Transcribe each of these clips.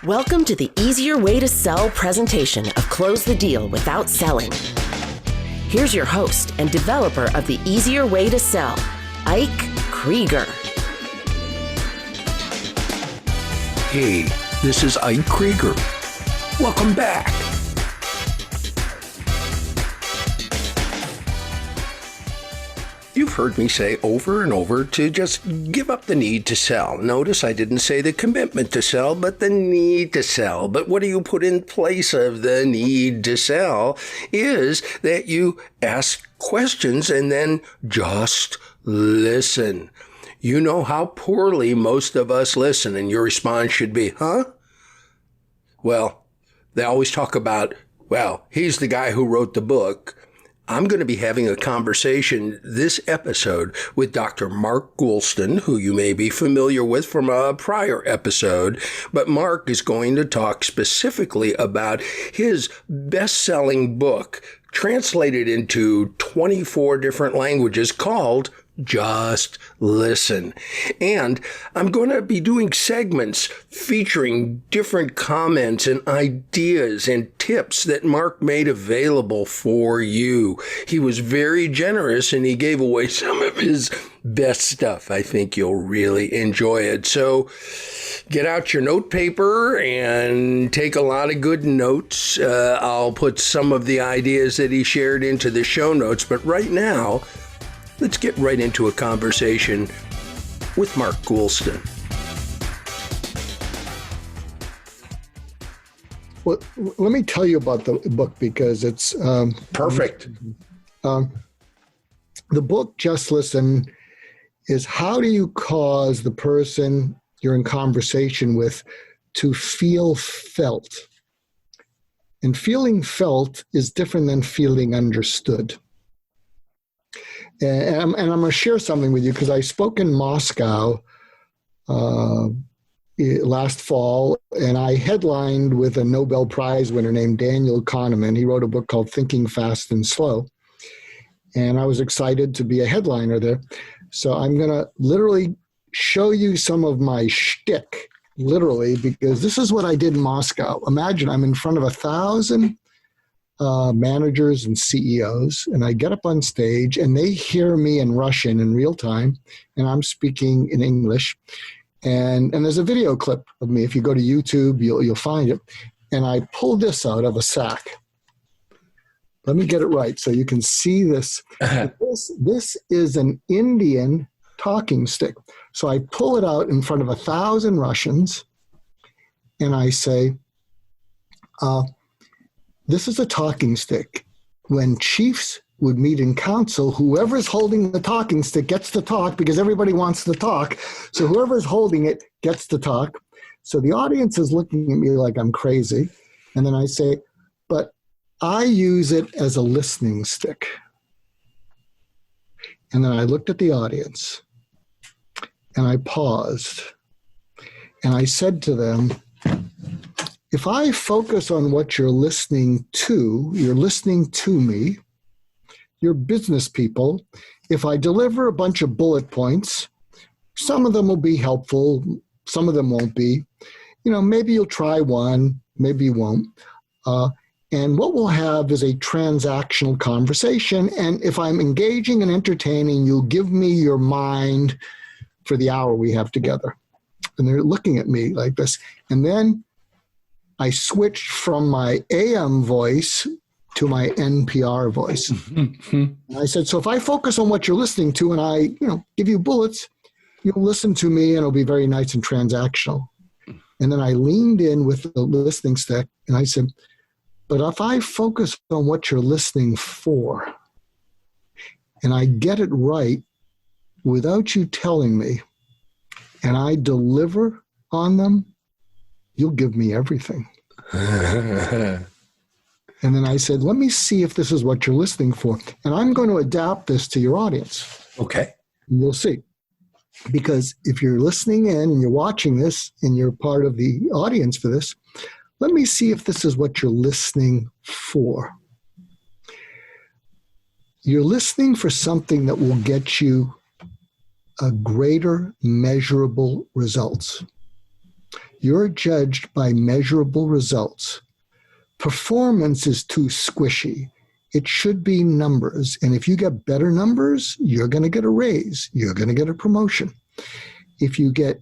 Welcome to the Easier Way to Sell presentation of Close the Deal Without Selling. Here's your host and developer of the Easier Way to Sell, Ike Krieger. Hey, this is Ike Krieger. Welcome back. You've heard me say over and over to just give up the need to sell. Notice I didn't say the commitment to sell, but the need to sell. But what do you put in place of the need to sell is that you ask questions and then just listen. You know how poorly most of us listen, and your response should be, huh? Well, they always talk about, well, he's the guy who wrote the book. I'm going to be having a conversation this episode with Dr. Mark Goulston, who you may be familiar with from a prior episode. But Mark is going to talk specifically about his best-selling book, translated into 24 different languages, called Just Listen. And I'm going to be doing segments featuring different comments and ideas and tips that Mark made available for you. He was very generous and he gave away some of his best stuff. I think you'll really enjoy it. So get out your note paper and take a lot of good notes. I'll put some of the ideas that he shared into the show notes. But right now, let's get right into a conversation with Mark Goulston. Well, let me tell you about the book because it's perfect. The book, Just Listen, is how do you cause the person you're in conversation with to feel felt? And feeling felt is different than feeling understood. And I'm going to share something with you because I spoke in Moscow last fall, and I headlined with a Nobel Prize winner named Daniel Kahneman. He wrote a book called Thinking Fast and Slow, and I was excited to be a headliner there. So I'm going to literally show you some of my shtick, literally, because this is what I did in Moscow. Imagine I'm in front of 1,000 managers and CEOs, and I get up on stage and they hear me in Russian in real time, and I'm speaking in English. And there's a video clip of me. If you go to YouTube, you'll find it. And I pull this out of a sack. Let me get it right so you can see this. This is an Indian talking stick. So I pull it out in front of 1,000 Russians, and I say, this is a talking stick. When chiefs would meet in council, whoever's holding the talking stick gets to talk because everybody wants to talk. So whoever's holding it gets to talk. So the audience is looking at me like I'm crazy. And then I say, but I use it as a listening stick. And then I looked at the audience and I paused and I said to them, if I focus on what you're listening to me, you're business people. If I deliver a bunch of bullet points, some of them will be helpful, some of them won't be. Maybe you'll try one, maybe you won't. And what we'll have is a transactional conversation. And if I'm engaging and entertaining, you'll give me your mind for the hour we have together. And they're looking at me like this. And then I switched from my AM voice to my NPR voice. And I said, so if I focus on what you're listening to and I, give you bullets, you'll listen to me and it'll be very nice and transactional. And then I leaned in with the listening stick and I said, but if I focus on what you're listening for and I get it right without you telling me and I deliver on them, you'll give me everything. And then I said, let me see if this is what you're listening for. And I'm going to adapt this to your audience. Okay. And you'll see. Because if you're listening in and you're watching this and you're part of the audience for this, let me see if this is what you're listening for. You're listening for something that will get you a greater measurable results. You're judged by measurable results. Performance is too squishy. It should be numbers. And if you get better numbers, you're going to get a raise. You're going to get a promotion. If you get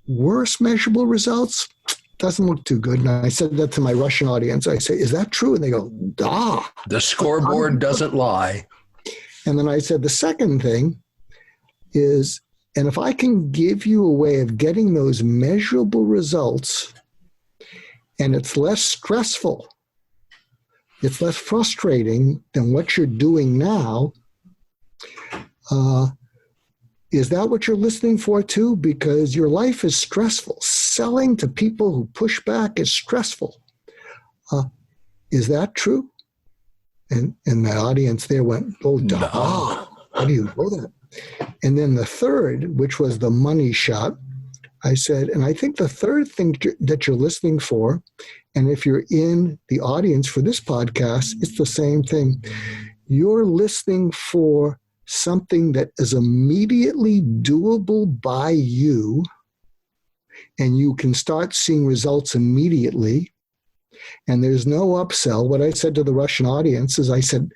worse measurable results, doesn't look too good. And I said that to my Russian audience. I say, is that true? And they go, "Da." The scoreboard doesn't lie. And then I said, the second thing is, and if I can give you a way of getting those measurable results, and it's less stressful, it's less frustrating than what you're doing now, is that what you're listening for too? Because your life is stressful. Selling to people who push back is stressful. Is that true? And the audience there went, "Oh, duh. No. How do you know that?" And then the third, which was the money shot, I said, and I think the third thing that you're listening for, and if you're in the audience for this podcast, it's the same thing. You're listening for something that is immediately doable by you, and you can start seeing results immediately, and there's no upsell. What I said to the Russian audience is I said,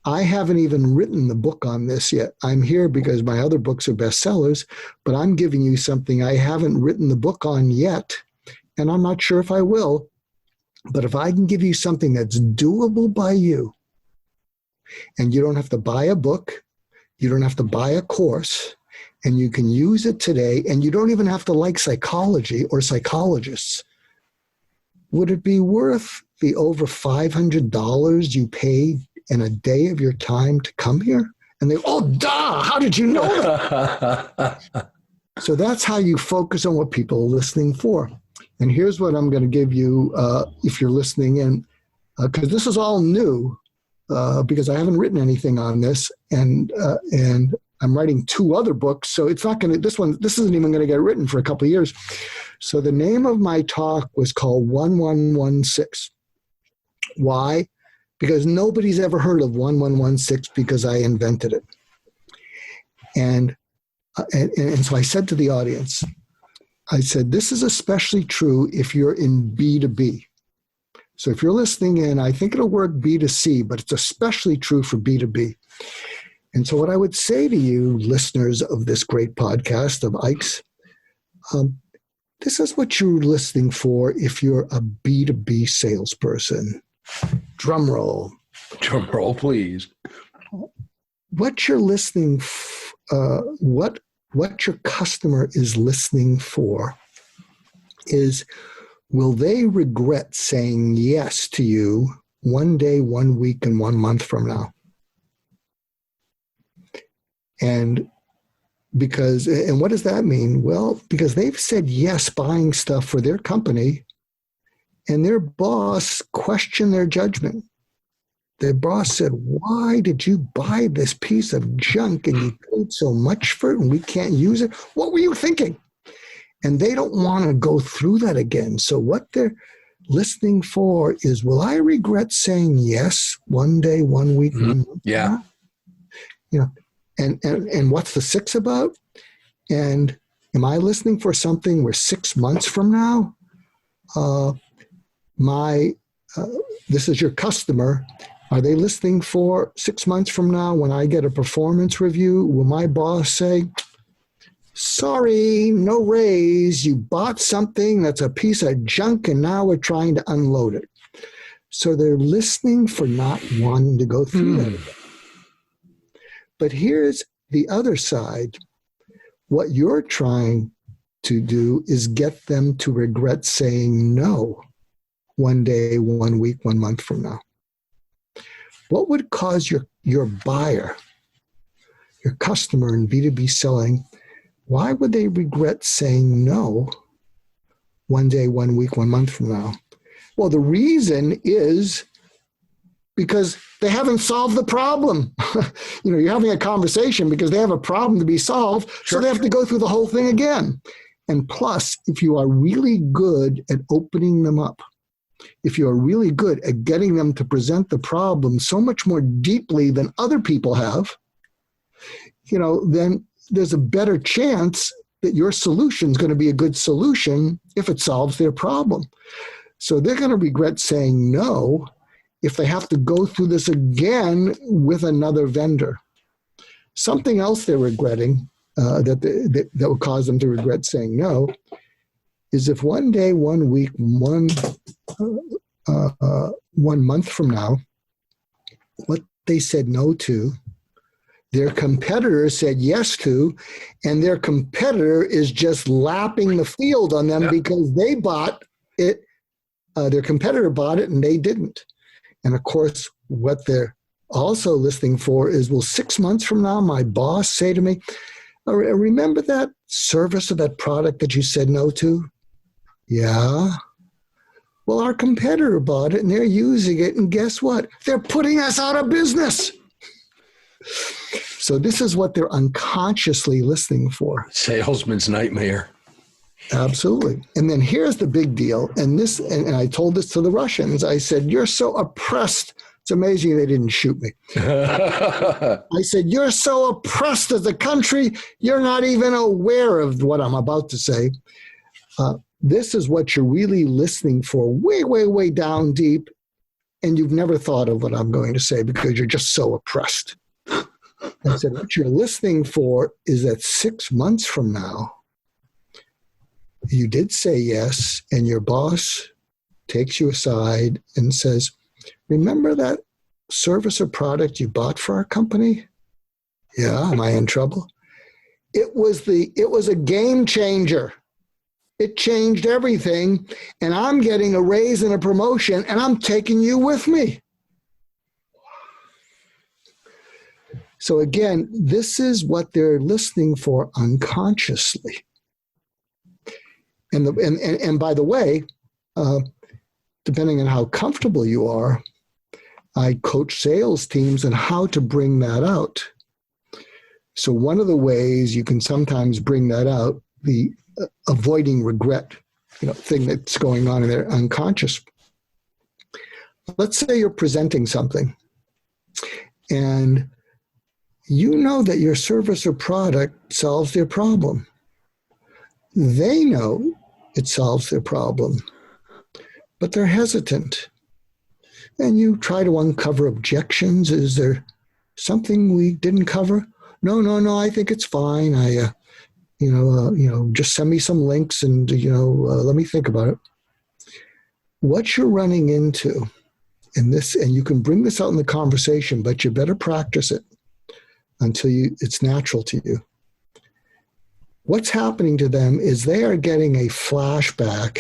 I haven't even written the book on this yet. I'm here because my other books are bestsellers, but I'm giving you something I haven't written the book on yet, and I'm not sure if I will. But if I can give you something that's doable by you, and you don't have to buy a book, you don't have to buy a course, and you can use it today, and you don't even have to like psychology or psychologists, would it be worth the over $500 you paid in a day of your time to come here? And they, "Oh, duh, how did you know that?" So that's how you focus on what people are listening for. And here's what I'm going to give you if you're listening in, because this is all new, because I haven't written anything on this, and I'm writing 2 other books, so it's not going to. This isn't even going to get written for a couple of years. So the name of my talk was called 1116. Why? Because nobody's ever heard of 1116 because I invented it. And so I said to the audience, I said, this is especially true if you're in B2B. So if you're listening in, I think it'll work B2C, but it's especially true for B2B. And so what I would say to you, listeners of this great podcast of Ike's, this is what you're listening for if you're a B2B salesperson. Drum roll. Drum roll, please. What you're listening, what your customer is listening for is, will they regret saying yes to you 1 day, 1 week, and 1 month from now? And what does that mean? Well, because they've said yes buying stuff for their company, and their boss questioned their judgment. Their boss said, "Why did you buy this piece of junk and you paid so much for it and we can't use it? What were you thinking?" And they don't want to go through that again. So what they're listening for is, will I regret saying yes 1 day, 1 week, 1 month? Yeah. You know, and what's the 6 about? And am I listening for something where 6 months from now, this is your customer. Are they listening for 6 months from now when I get a performance review? Will my boss say, "Sorry, no raise. You bought something that's a piece of junk and now we're trying to unload it"? So they're listening for not wanting to go through that again. But here's the other side. What you're trying to do is get them to regret saying no 1 day, 1 week, 1 month from now. What would cause your buyer, your customer in B2B selling, why would they regret saying no 1 day, 1 week, 1 month from now? Well, the reason is because they haven't solved the problem. You're having a conversation because they have a problem to be solved, so they have to go through the whole thing again. And plus, if you are really good at opening them up, if you are really good at getting them to present the problem so much more deeply than other people have, then there's a better chance that your solution is going to be a good solution if it solves their problem. So they're going to regret saying no if they have to go through this again with another vendor. Something else they're regretting that will cause them to regret saying no is if one day, 1 week, 1 month from now, what they said no to, their competitor said yes to, and their competitor is just lapping the field on them because they bought it. Their competitor bought it and they didn't. And of course, what they're also listening for is, will 6 months from now my boss say to me, remember that service or that product that you said no to? Yeah. Well, our competitor bought it and they're using it, and guess what? They're putting us out of business. So this is what they're unconsciously listening for. Salesman's nightmare. Absolutely. And then here's the big deal. And I told this to the Russians. I said, you're so oppressed. It's amazing they didn't shoot me. I said, you're so oppressed as a country, you're not even aware of what I'm about to say. This is what you're really listening for way, way, way down deep. And you've never thought of what I'm going to say because you're just so oppressed. I said, what you're listening for is that 6 months from now, you did say yes, and your boss takes you aside and says, remember that service or product you bought for our company? Yeah, am I in trouble? It was a game changer. It changed everything, and I'm getting a raise and a promotion, and I'm taking you with me. So again, this is what they're listening for unconsciously. And by the way, depending on how comfortable you are, I coach sales teams on how to bring that out. So one of the ways you can sometimes bring that out, the avoiding regret, thing that's going on in their unconscious. Let's say you're presenting something and you know that your service or product solves their problem. They know it solves their problem, but they're hesitant. And you try to uncover objections. Is there something we didn't cover? No, I think it's fine. Just send me some links and, let me think about it. What you're running into in this, and you can bring this out in the conversation, but you better practice it until it's natural to you. What's happening to them is they are getting a flashback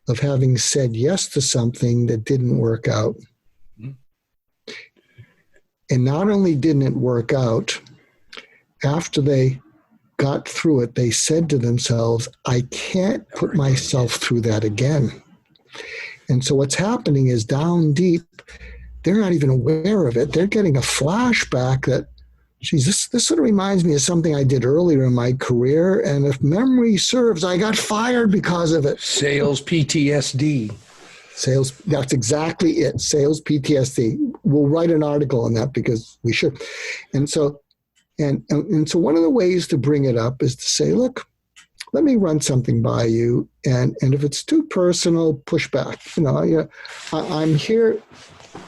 of having said yes to something that didn't work out. And not only didn't it work out, after they got through it, they said to themselves, I can't put myself through that again. And so what's happening is down deep, they're not even aware of it. They're getting a flashback that, geez, this sort of reminds me of something I did earlier in my career. And if memory serves, I got fired because of it. Sales PTSD. Sales, that's exactly it. Sales PTSD. We'll write an article on that because we should. And so one of the ways to bring it up is to say, look, let me run something by you. And if it's too personal, push back. I'm here,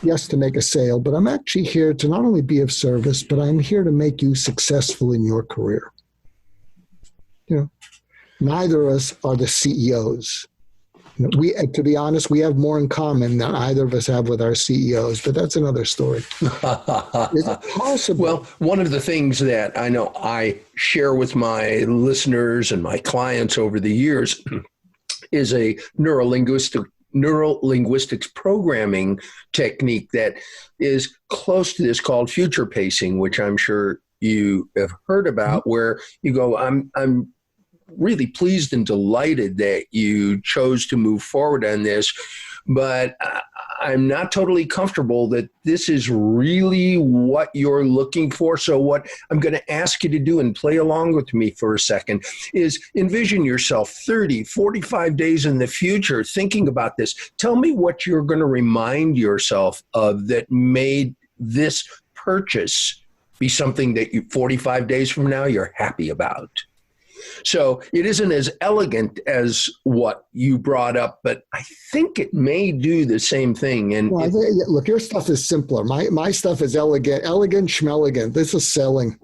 yes, to make a sale, but I'm actually here to not only be of service, but I'm here to make you successful in your career. Neither of us are the CEOs. To be honest, we have more in common than either of us have with our CEOs, but that's another story. Is it possible? Well, one of the things that I know I share with my listeners and my clients over the years is a neurolinguistics programming technique that is close to this called future pacing, which I'm sure you have heard about, where you go, I'm really pleased and delighted that you chose to move forward on this, but I'm not totally comfortable that this is really what you're looking for. So what I'm going to ask you to do, and play along with me for a second, is envision yourself 30, 45 days in the future thinking about this. Tell me what you're going to remind yourself of that made this purchase be something that 45 days from now you're happy about. So it isn't as elegant as what you brought up, but I think it may do the same thing. And Well, look, your stuff is simpler. My stuff is elegant, schmelegant. This is selling.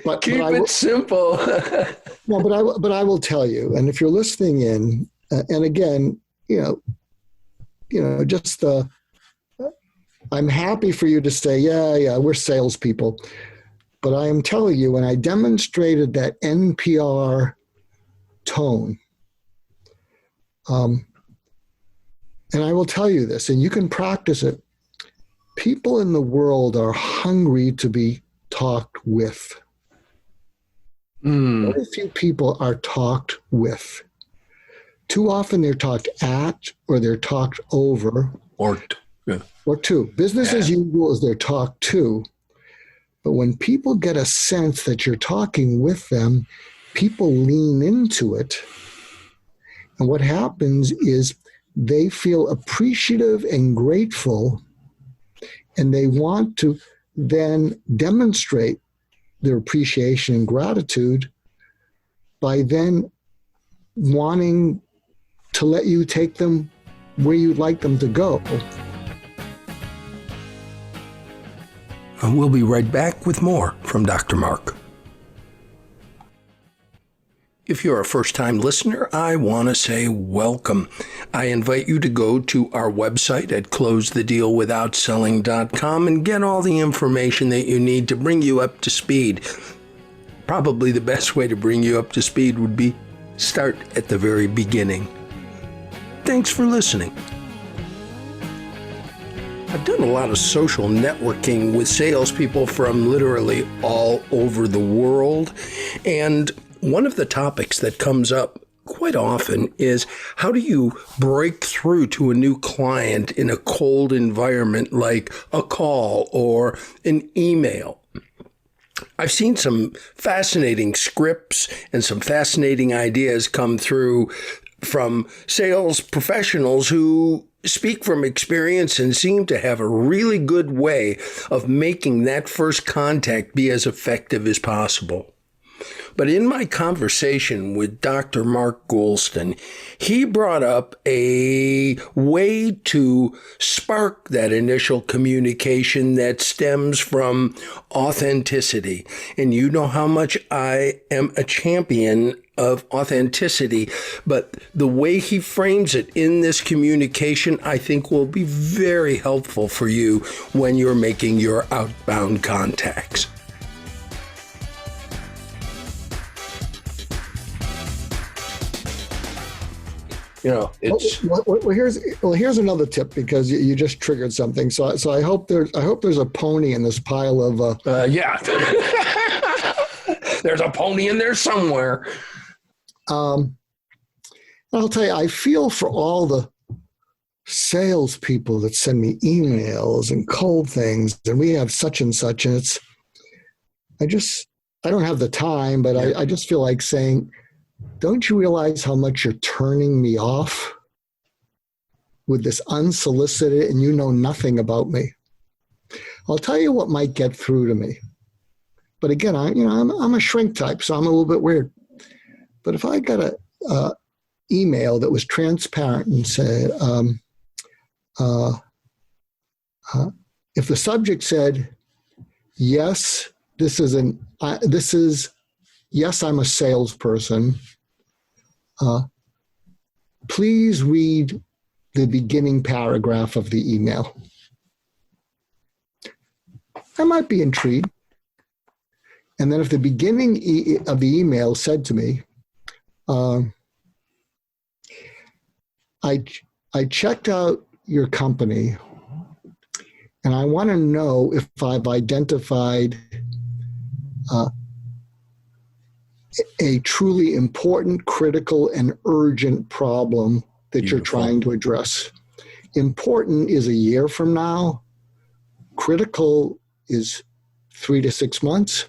But keep it simple. No, but I will tell you, and if you're listening in, and again, just I'm happy for you to say, yeah, we're salespeople. But I am telling you, when I demonstrated that NPR tone, and I will tell you this, and you can practice it, people in the world are hungry to be talked with. Very few people are talked with. Too often they're talked at, or they're talked over. Or to. Business as usual is they're talked to. But when people get a sense that you're talking with them, people lean into it. And what happens is they feel appreciative and grateful, and they want to then demonstrate their appreciation and gratitude by then wanting to let you take them where you'd like them to go. And we'll be right back with more from Dr. Mark. If you're a first-time listener, I want to say welcome. I invite you to go to our website at closethedealwithoutselling.com and get all the information that you need to bring you up to speed. Probably the best way to bring you up to speed would be start at the very beginning. Thanks for listening. I've done a lot of social networking with salespeople from literally all over the world, and one of the topics that comes up quite often is how do you break through to a new client in a cold environment like a call or an email? I've seen some fascinating scripts and some fascinating ideas come through from sales professionals who speak from experience and seem to have a really good way of making that first contact be as effective as possible. But in my conversation with Dr. Mark Goulston, he brought up a way to spark that initial communication that stems from authenticity. And you know how much I am a champion of authenticity, but the way he frames it in this communication, I think will be very helpful for you when you're making your outbound contacts. It's here's another tip, because you just triggered something. So I hope there's a pony in this pile of yeah. There's a pony in there somewhere. I'll tell you, I feel for all the salespeople that send me emails and cold things, and we have such and such, and I don't have the time, but I just feel like saying, don't you realize how much you're turning me off with this unsolicited, and you know nothing about me? I'll tell you what might get through to me. But again, I'm a shrink type, so I'm a little bit weird. But if I got a email that was transparent and said, if the subject said, yes, yes, I'm a salesperson, please read the beginning paragraph of the email. I might be intrigued. And then if the beginning of the email said to me, I checked out your company, and I want to know if I've identified a truly important, critical, and urgent problem that you're trying to address. Important is a year from now. Critical is 3 to 6 months.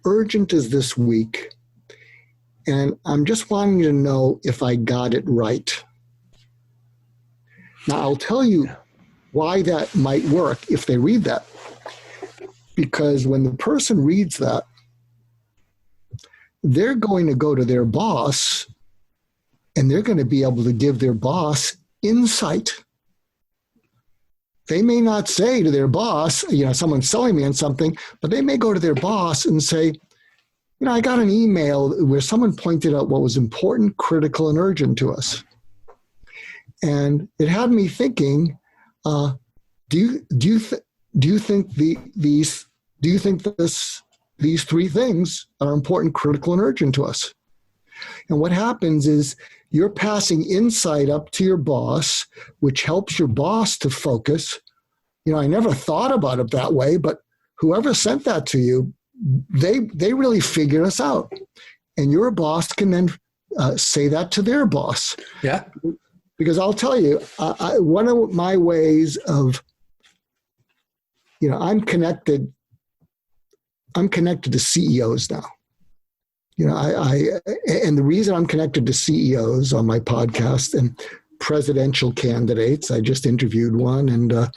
Urgent is this week. And I'm just wanting to know if I got it right. Now, I'll tell you why that might work if they read that. Because when the person reads that, they're going to go to their boss and they're going to be able to give their boss insight. They may not say to their boss, someone's selling me on something, but they may go to their boss and say, I got an email where someone pointed out what was important, critical, and urgent to us. And it had me thinking, do you think these three things are important, critical, and urgent to us? And what happens is you're passing insight up to your boss, which helps your boss to focus. I never thought about it that way, but whoever sent that to you, they really figured us out. And your boss can then say that to their boss. Yeah. Because I'll tell you, one of my ways of, I'm connected to CEOs now. And the reason I'm connected to CEOs on my podcast and presidential candidates, I just interviewed one, and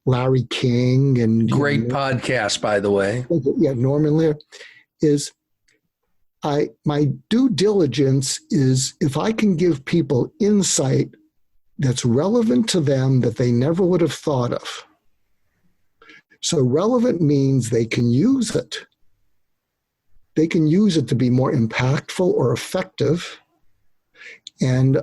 Larry King, and great podcast, by the way. Yeah, Norman Lear, is my due diligence is if I can give people insight that's relevant to them that they never would have thought of. So relevant means they can use it. They can use it to be more impactful or effective. And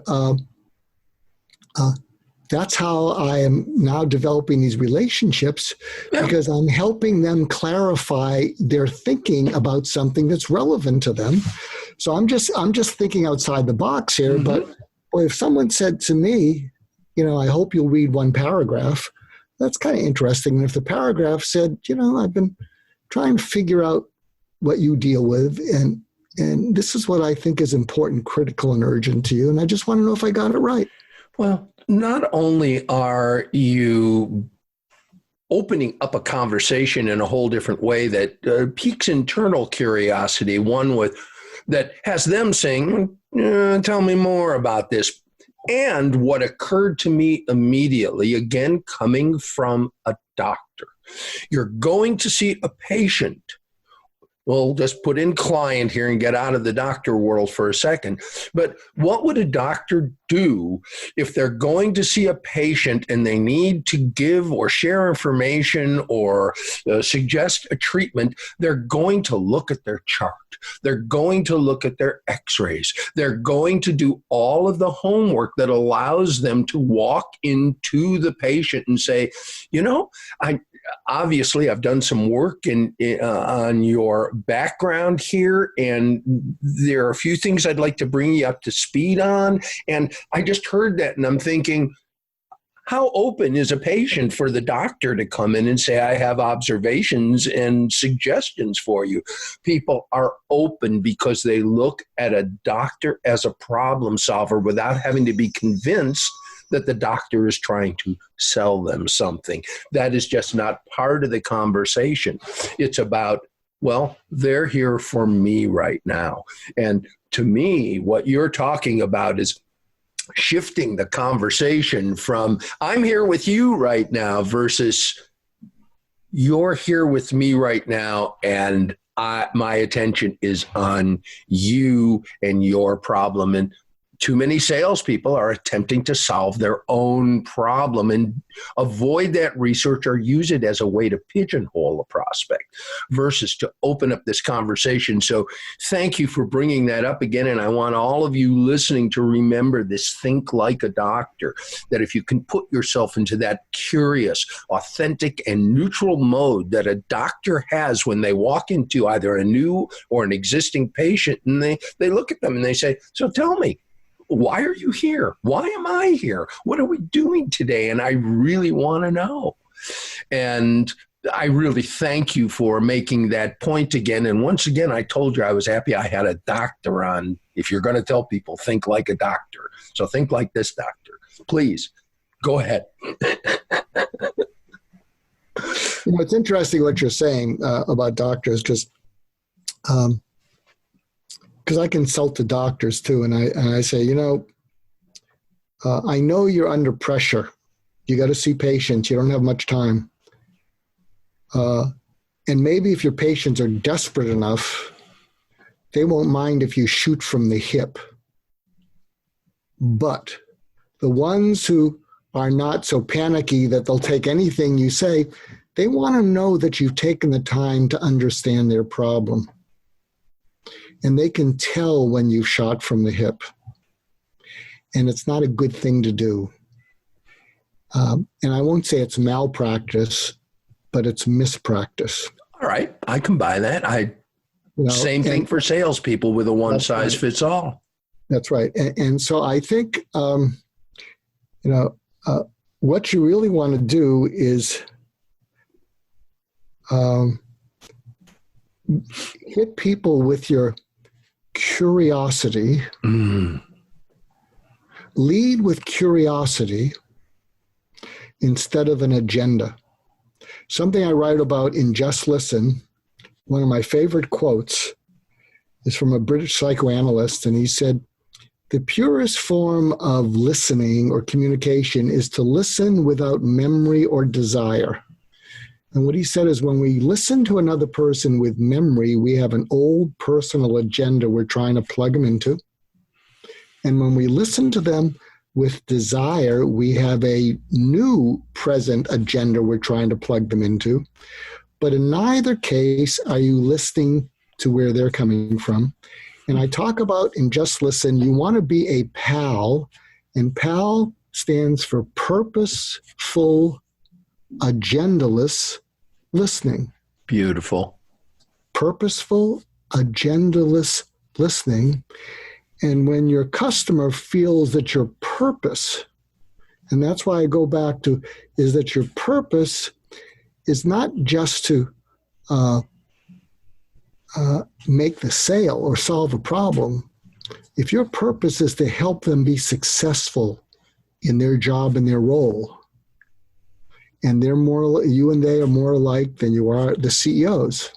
that's how I am now developing these relationships, because I'm helping them clarify their thinking about something that's relevant to them. So I'm just thinking outside the box here. Mm-hmm. But boy, if someone said to me, I hope you'll read one paragraph, that's kind of interesting. And if the paragraph said, I've been trying to figure out what you deal with, and this is what I think is important, critical, and urgent to you, and I just want to know if I got it right. Well, not only are you opening up a conversation in a whole different way that piques internal curiosity, one that has them saying, tell me more about this. And what occurred to me immediately, again, coming from a doctor, you're going to see a patient. We'll just put in client here and get out of the doctor world for a second. But what would a doctor do if they're going to see a patient and they need to give or share information or suggest a treatment? They're going to look at their chart. They're going to look at their x-rays. They're going to do all of the homework that allows them to walk into the patient and say, obviously, I've done some work on your background here, and there are a few things I'd like to bring you up to speed on. And I just heard that, and I'm thinking, how open is a patient for the doctor to come in and say, I have observations and suggestions for you? People are open because they look at a doctor as a problem solver without having to be convinced that the doctor is trying to sell them something. That is just not part of the conversation. It's about, they're here for me right now. And to me, what you're talking about is shifting the conversation from I'm here with you right now versus you're here with me right now and my attention is on you and your problem. And too many salespeople are attempting to solve their own problem and avoid that research or use it as a way to pigeonhole a prospect versus to open up this conversation. So thank you for bringing that up again. And I want all of you listening to remember this think like a doctor, that if you can put yourself into that curious, authentic, and neutral mode that a doctor has when they walk into either a new or an existing patient, and they look at them and they say, so tell me, why are you here? Why am I here? What are we doing today? And I really want to know. And I really thank you for making that point again. And once again, I told you I was happy I had a doctor on. If you're going to tell people, think like a doctor. So think like this doctor. Please, go ahead. It's interesting what you're saying about doctors, because I consult the doctors too, and I say, I know you're under pressure. You got to see patients. You don't have much time. And maybe if your patients are desperate enough, they won't mind if you shoot from the hip. But the ones who are not so panicky that they'll take anything you say, they want to know that you've taken the time to understand their problem. And they can tell when you've shot from the hip. And it's not a good thing to do. And I won't say it's malpractice, but it's mispractice. All right. I can buy that. Same thing for salespeople with a one size fits all. That's right. And so I think, what you really want to do is hit people with your curiosity. Lead with curiosity instead of an agenda. Something I write about in Just Listen, one of my favorite quotes is from a British psychoanalyst, and he said, "The purest form of listening or communication is to listen without memory or desire." And what he said is when we listen to another person with memory, we have an old personal agenda we're trying to plug them into. And when we listen to them with desire, we have a new present agenda we're trying to plug them into. But in neither case are you listening to where they're coming from. And I talk about in Just Listen, you want to be a PAL, and PAL stands for purposeful, agendaless listening. Beautiful. Purposeful, agendaless listening. And when your customer feels that your purpose, and that's why I go back to, is that your purpose is not just to make the sale or solve a problem. If your purpose is to help them be successful in their job and their role, and they're more, you and they are more alike than you are the CEOs,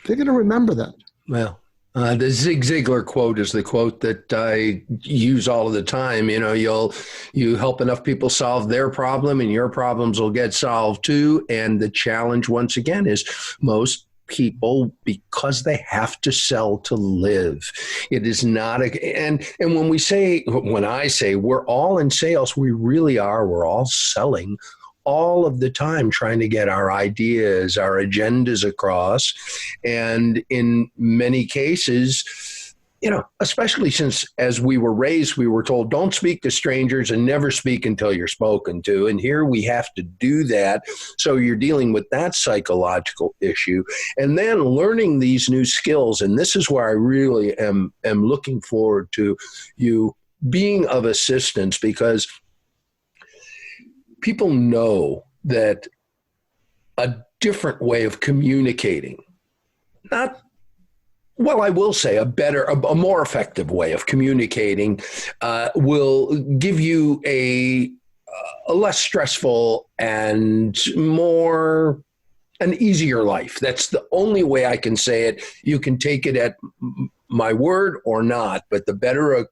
they're going to remember that. Well, the Zig Ziglar quote is the quote that I use all of the time. You help enough people solve their problem and your problems will get solved too. And the challenge once again is most people, because they have to sell to live. It is not and when I say we're all in sales, we really are. We're all selling all of the time, trying to get our ideas, our agendas across. And in many cases, especially since as we were raised, we were told, don't speak to strangers and never speak until you're spoken to. And here we have to do that. So you're dealing with that psychological issue. And then learning these new skills. And this is where I really am looking forward to you being of assistance, because people know that a different way of communicating, I will say a more effective way of communicating will give you a less stressful and an easier life. That's the only way I can say it. You can take it at my word or not, but the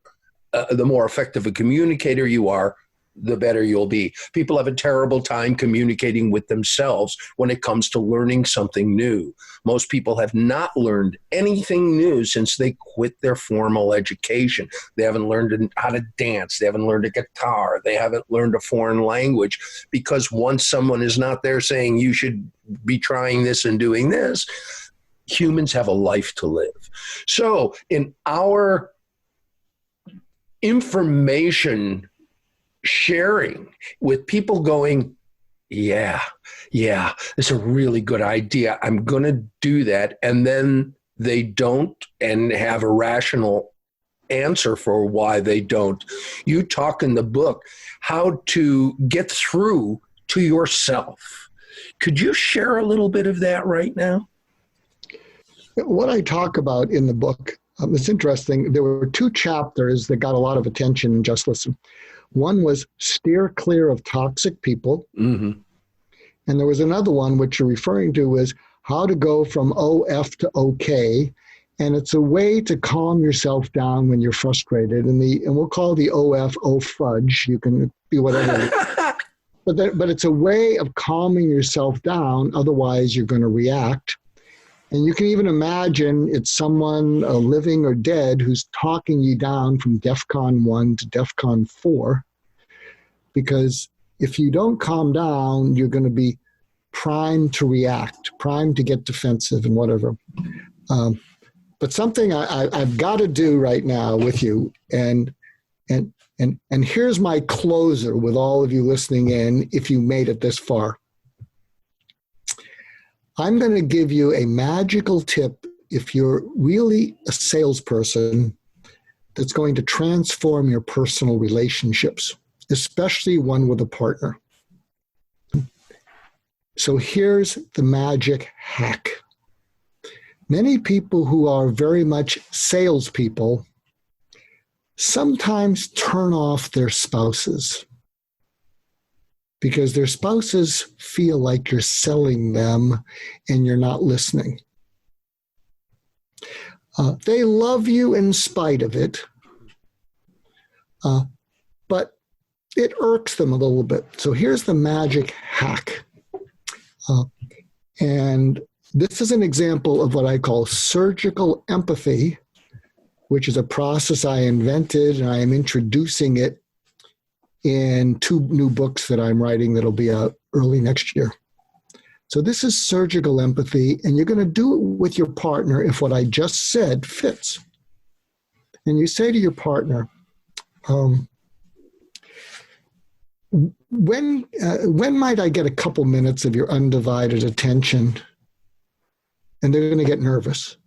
more effective a communicator you are, the better you'll be. People have a terrible time communicating with themselves when it comes to learning something new. Most people have not learned anything new since they quit their formal education. They haven't learned how to dance. They haven't learned a guitar. They haven't learned a foreign language, because once someone is not there saying you should be trying this and doing this, humans have a life to live. So in our information sharing with people going, yeah, it's a really good idea. I'm going to do that. And then they don't and have a rational answer for why they don't. You talk in the book how to get through to yourself. Could you share a little bit of that right now? What I talk about in the book, it's interesting. There were 2 chapters that got a lot of attention in Just Listen. One was steer clear of toxic people. Mm-hmm. And there was another one, which you're referring to, is how to go from OF to OK. And it's a way to calm yourself down when you're frustrated. And we'll call the OF, oh fudge. You can be whatever. But it's a way of calming yourself down. Otherwise, you're going to react. And you can even imagine it's someone living or dead who's talking you down from DEFCON 1 to DEFCON 4. Because if you don't calm down, you're going to be primed to react, primed to get defensive and whatever. But something I've got to do right now with you, and here's my closer with all of you listening in, if you made it this far. I'm going to give you a magical tip if you're really a salesperson that's going to transform your personal relationships, especially one with a partner. So here's the magic hack. Many people who are very much salespeople sometimes turn off their spouses because their spouses feel like you're selling them and you're not listening. They love you in spite of it, but it irks them a little bit. So here's the magic hack. And this is an example of what I call surgical empathy, which is a process I invented, and I am introducing it in 2 new books that I'm writing that'll be out early next year. So this is surgical empathy, and you're going to do it with your partner if what I just said fits. And you say to your partner, when might I get a couple minutes of your undivided attention? And they're going to get nervous.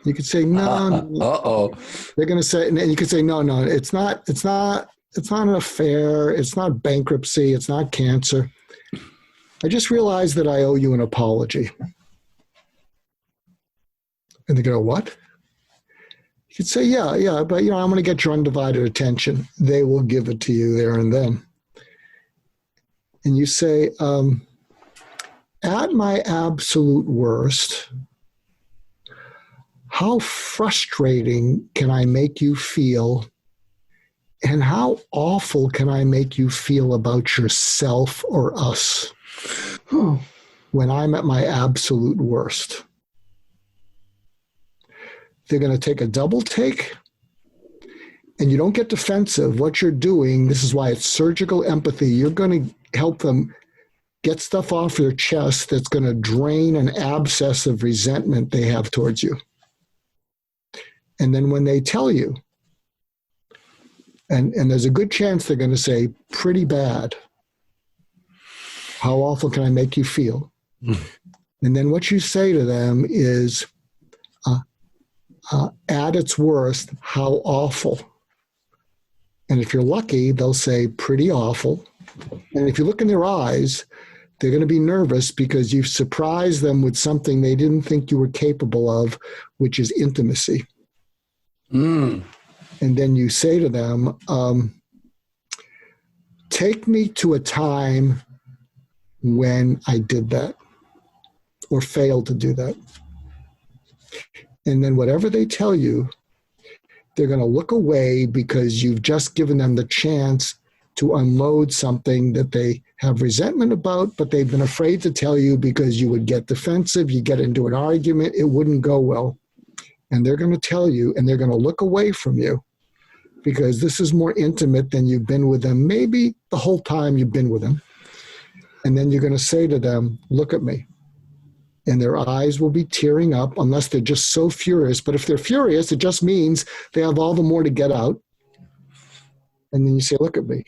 You could say, no. They're going to say, and you could say, no, it's not an affair. It's not bankruptcy. It's not cancer. I just realized that I owe you an apology. And they go, what? You could say, yeah, but I'm going to get your undivided attention. They will give it to you there and then. And you say, at my absolute worst, how frustrating can I make you feel? And how awful can I make you feel about yourself or us when I'm at my absolute worst? They're going to take a double take, and you don't get defensive. What you're doing, this is why it's surgical empathy, you're going to help them get stuff off their chest that's going to drain an abscess of resentment they have towards you. And then when they tell you, and there's a good chance they're going to say, pretty bad. How awful can I make you feel? And then what you say to them is, at its worst, how awful. And if you're lucky, they'll say, pretty awful. And if you look in their eyes, they're going to be nervous because you've surprised them with something they didn't think you were capable of, which is intimacy. And then you say to them, take me to a time when I did that or failed to do that. And then whatever they tell you, they're going to look away because you've just given them the chance to unload something that they have resentment about, but they've been afraid to tell you because you would get defensive, you get into an argument, it wouldn't go well. And they're going to tell you, and they're going to look away from you because this is more intimate than you've been with them, maybe the whole time you've been with them. And then you're going to say to them, look at me. And their eyes will be tearing up unless they're just so furious. But if they're furious, it just means they have all the more to get out. And then you say, look at me.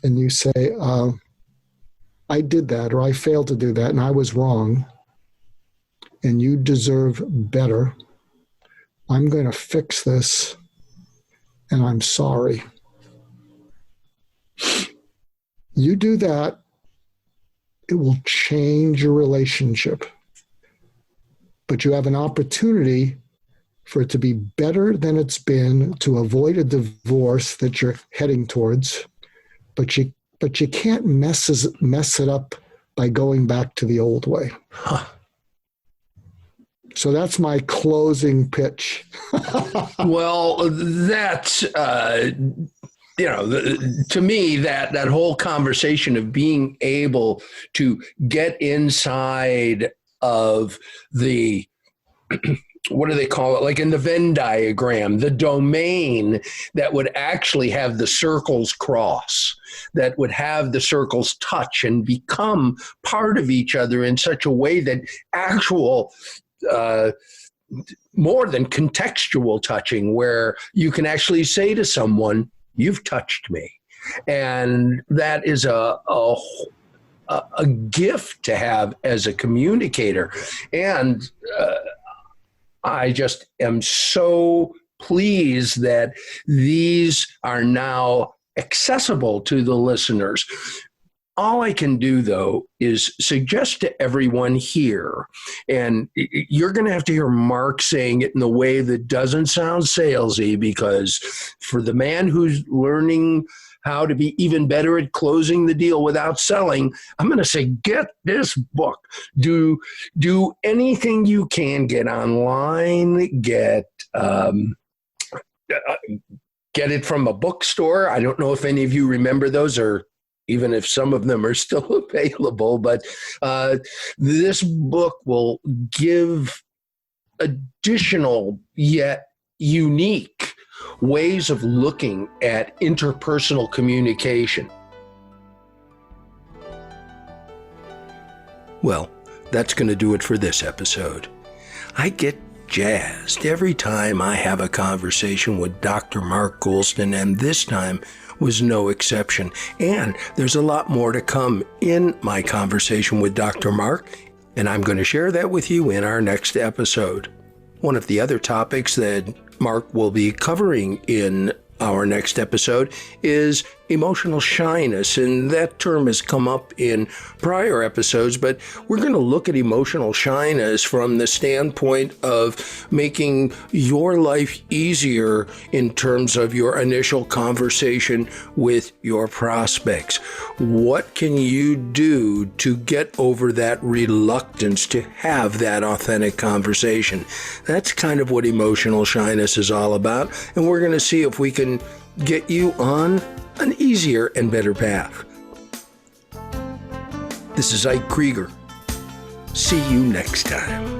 And you say, I did that, or I failed to do that, and I was wrong. And you deserve better. I'm going to fix this, and I'm sorry. You do that, it will change your relationship. But you have an opportunity for it to be better than it's been, to avoid a divorce that you're heading towards. But you can't mess it up by going back to the old way. Huh. So that's my closing pitch. Well, that's, to me, that whole conversation of being able to get inside of the what do they call it? Like in the Venn diagram, the domain that would actually have the circles cross, that would have the circles touch and become part of each other in such a way that actual, more than contextual touching, where you can actually say to someone, "You've touched me." And that is a gift to have as a communicator. And I just am so pleased that these are now accessible to the listeners. All I can do, though, is suggest to everyone here, and you're going to have to hear Mark saying it in a way that doesn't sound salesy, because for the man who's learning how to be even better at closing the deal without selling, I'm going to say, get this book. Do anything you can. Get online, get it from a bookstore. I don't know if any of you remember those, or even if some of them are still available, but this book will give additional yet unique ways of looking at interpersonal communication. Well, that's going to do it for this episode. I get jazzed every time I have a conversation with Dr. Mark Goulston, and this time was no exception. And there's a lot more to come in my conversation with Dr. Mark, and I'm going to share that with you in our next episode. One of the other topics that Mark will be covering in our next episode is emotional shyness, and that term has come up in prior episodes, but we're going to look at emotional shyness from the standpoint of making your life easier in terms of your initial conversation with your prospects. What can you do to get over that reluctance to have that authentic conversation? That's kind of what emotional shyness is all about, and we're going to see if we can get you on an easier and better path. This is Ike Krieger. See you next time.